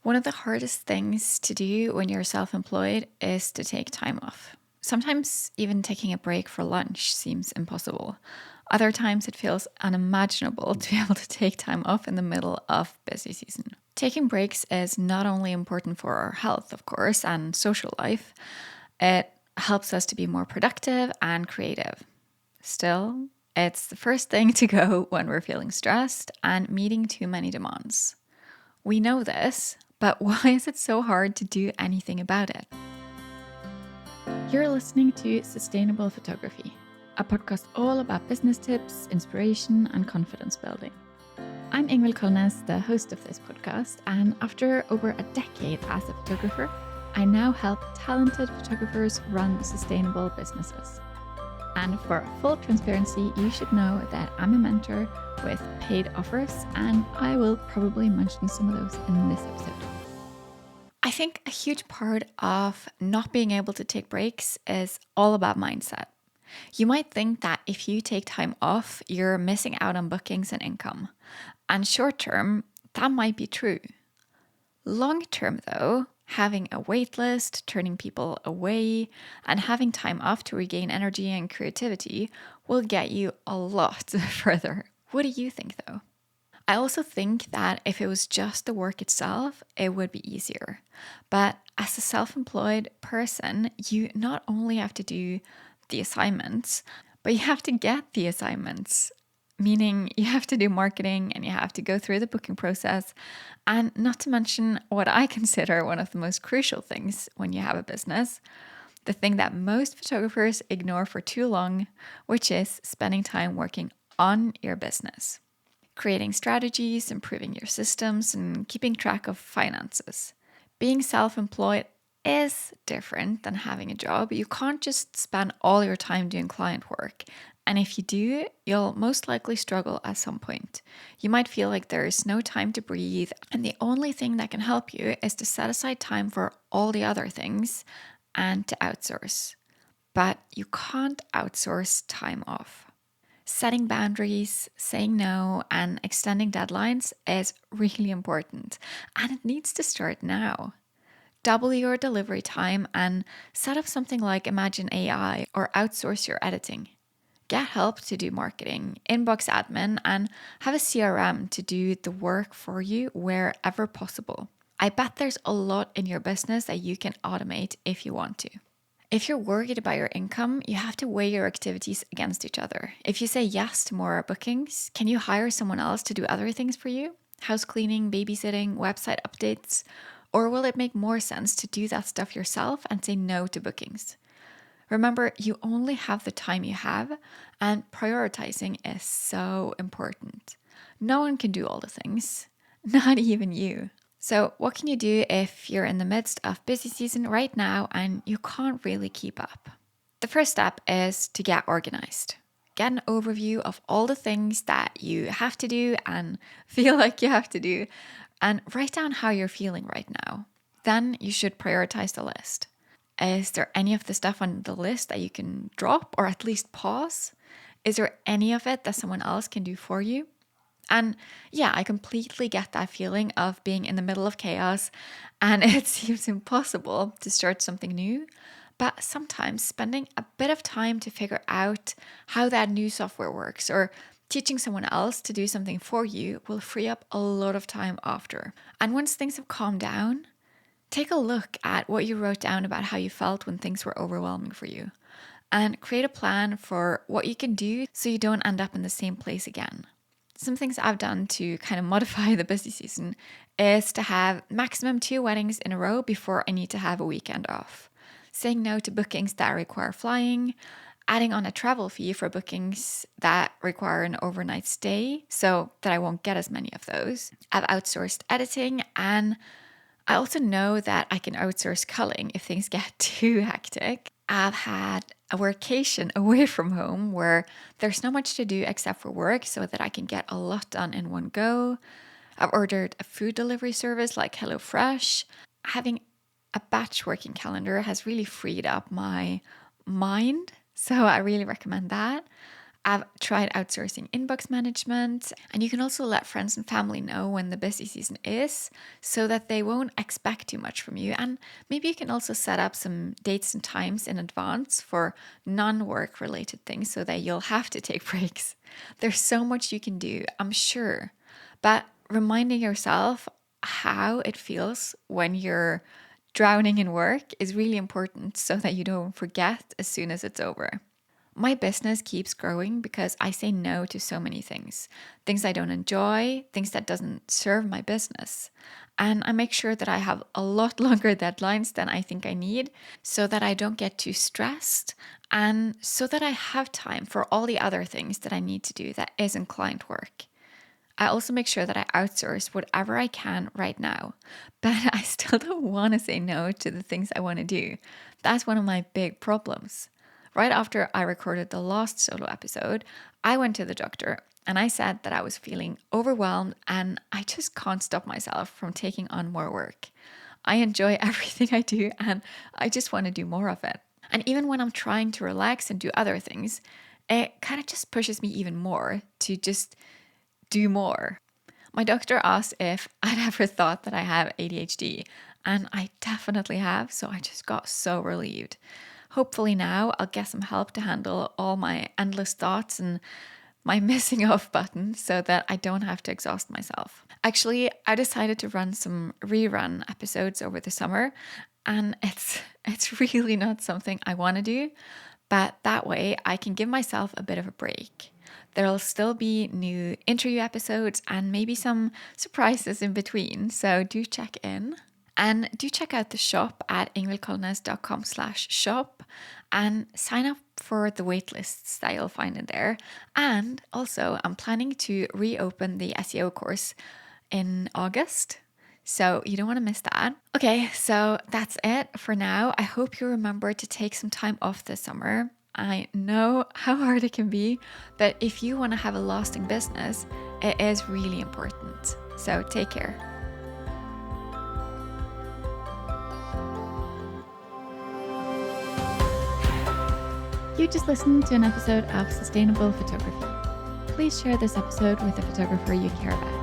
One of the hardest things to do when you're self-employed is to take time off. Sometimes even taking a break for lunch seems impossible. Other times it feels unimaginable to be able to take time off in the middle of busy season. Taking breaks is not only important for our health, of course, and social life, it helps us to be more productive and creative. Still, it's the first thing to go when we're feeling stressed and meeting too many demands. We know this, but why is it so hard to do anything about it? You're listening to Sustainable Photography, a podcast all about business tips, inspiration, and confidence building. I'm Ingvild Kolnes, the host of this podcast, and after over a decade as a photographer, I now help talented photographers run sustainable businesses. And for full transparency, you should know that I'm a mentor with paid offers, and I will probably mention some of those in this episode. I think a huge part of not being able to take breaks is all about mindset. You might think that if you take time off, you're missing out on bookings and income. And short term, that might be true. Long term, though, having a wait list, turning people away, and having time off to regain energy and creativity will get you a lot further. What do you think, though? I also think that if it was just the work itself, it would be easier. But as a self-employed person, you not only have to do the assignments, but you have to get the assignments. Meaning you have to do marketing and you have to go through the booking process. And not to mention what I consider one of the most crucial things when you have a business, the thing that most photographers ignore for too long, which is spending time working on your business. Creating strategies, improving your systems, and keeping track of finances. Being self-employed is different than having a job. You can't just spend all your time doing client work. And if you do, you'll most likely struggle at some point. You might feel like there is no time to breathe, and the only thing that can help you is to set aside time for all the other things and to outsource. But you can't outsource time off. Setting boundaries, saying no, and extending deadlines is really important, and it needs to start now. Double your delivery time and set up something like Imagine AI or outsource your editing. Get help to do marketing, inbox admin, and have a CRM to do the work for you wherever possible. I bet there's a lot in your business that you can automate if you want to. If you're worried about your income, you have to weigh your activities against each other. If you say yes to more bookings, can you hire someone else to do other things for you? House cleaning, babysitting, website updates? Or will it make more sense to do that stuff yourself and say no to bookings? Remember, you only have the time you have, and prioritizing is so important. No one can do all the things, not even you. So what can you do if you're in the midst of busy season right now and you can't really keep up? The first step is to get organized. Get an overview of all the things that you have to do and feel like you have to do, and write down how you're feeling right now. Then you should prioritize the list. Is there any of the stuff on the list that you can drop or at least pause? Is there any of it that someone else can do for you? And yeah, I completely get that feeling of being in the middle of chaos and it seems impossible to start something new. But sometimes spending a bit of time to figure out how that new software works or teaching someone else to do something for you will free up a lot of time after. And once things have calmed down, take a look at what you wrote down about how you felt when things were overwhelming for you and create a plan for what you can do so you don't end up in the same place again. Some things I've done to kind of modify the busy season is to have maximum 2 weddings in a row before I need to have a weekend off. Saying no to bookings that require flying, adding on a travel fee for bookings that require an overnight stay so that I won't get as many of those. I've outsourced editing, and I also know that I can outsource culling if things get too hectic. I've had a workation away from home where there's not much to do except for work so that I can get a lot done in one go. I've ordered a food delivery service like HelloFresh. Having a batch working calendar has really freed up my mind, so I really recommend that. I've tried outsourcing inbox management, and you can also let friends and family know when the busy season is so that they won't expect too much from you. And maybe you can also set up some dates and times in advance for non-work related things so that you'll have to take breaks. There's so much you can do, I'm sure, but reminding yourself how it feels when you're drowning in work is really important so that you don't forget as soon as it's over. My business keeps growing because I say no to so many things I don't enjoy, things that doesn't serve my business. And I make sure that I have a lot longer deadlines than I think I need so that I don't get too stressed and so that I have time for all the other things that I need to do that isn't client work. I also make sure that I outsource whatever I can right now, but I still don't want to say no to the things I want to do. That's one of my big problems. Right after I recorded the last solo episode, I went to the doctor and I said that I was feeling overwhelmed and I just can't stop myself from taking on more work. I enjoy everything I do and I just want to do more of it. And even when I'm trying to relax and do other things, it kind of just pushes me even more to just do more. My doctor asked if I'd ever thought that I have ADHD, and I definitely have, so I just got so relieved. Hopefully now I'll get some help to handle all my endless thoughts and my missing off button so that I don't have to exhaust myself. Actually, I decided to run some rerun episodes over the summer, and it's really not something I want to do, but that way I can give myself a bit of a break. There'll still be new interview episodes and maybe some surprises in between, so do check in. And do check out the shop at ingvildkolnes.com/shop and sign up for the waitlists that you'll find in there. And also, I'm planning to reopen the SEO course in August, so you don't want to miss that. Okay, so that's it for now. I hope you remember to take some time off this summer. I know how hard it can be, but if you want to have a lasting business, it is really important. So take care. You just listened to an episode of Sustainable Photography. Please share this episode with a photographer you care about.